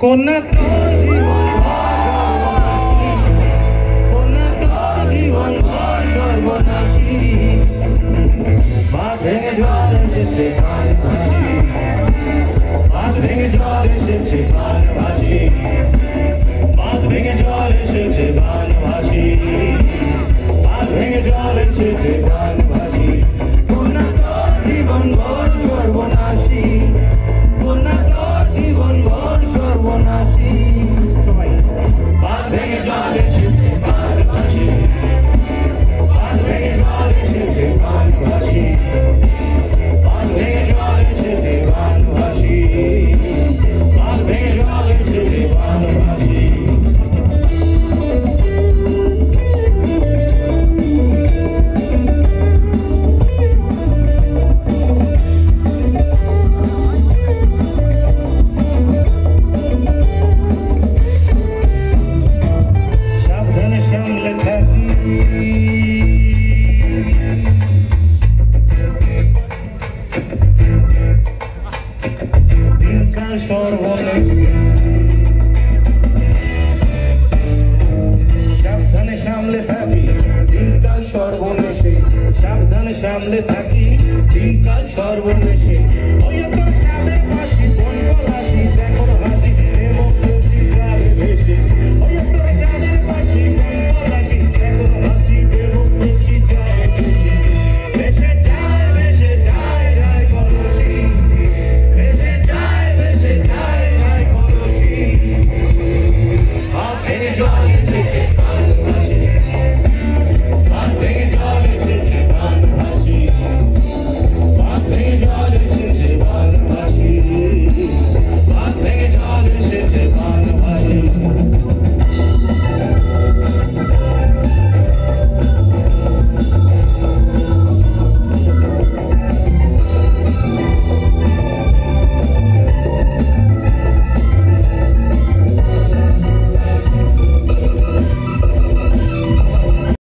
কন্যা তোর জীবন সর্বনাশী, কন্যা তোর জীবন সর্বনাশী, বাঁধ ভেঙে জল এসেছে প্রাণ ভাসি, বাঁধ ভেঙে জল এসেছে প্রাণ ভাসি, বাঁধ ভেঙে জল এসেছে প্রাণ ভাসি, বাঁধ ভেঙে জল এসেছে প্রাণ ভাসি, কন্যা তোর জীবন ভর সর্বনাশী, কন্যা তোর জীবন ভর সর্বনাশী, বাঁধ ভেঙে জল এসেছে প্রাণ ভাসি, বাঁধ ভেঙে জল এসেছে প্রাণ ভাসি, বাঁধ ভেঙে জল এসেছে প্রাণ ভাসি, বাঁধ ভেঙে জল এসেছে প্রাণ ভাসি। সাবধানে সামলে থাকি, দিনকাল সর্বনাশী, সাবধানে সামলে থাকি, দিনকাল সর্বনাশী, সাবধানে সামলে থাকি, দিনকাল সর্বনাশী।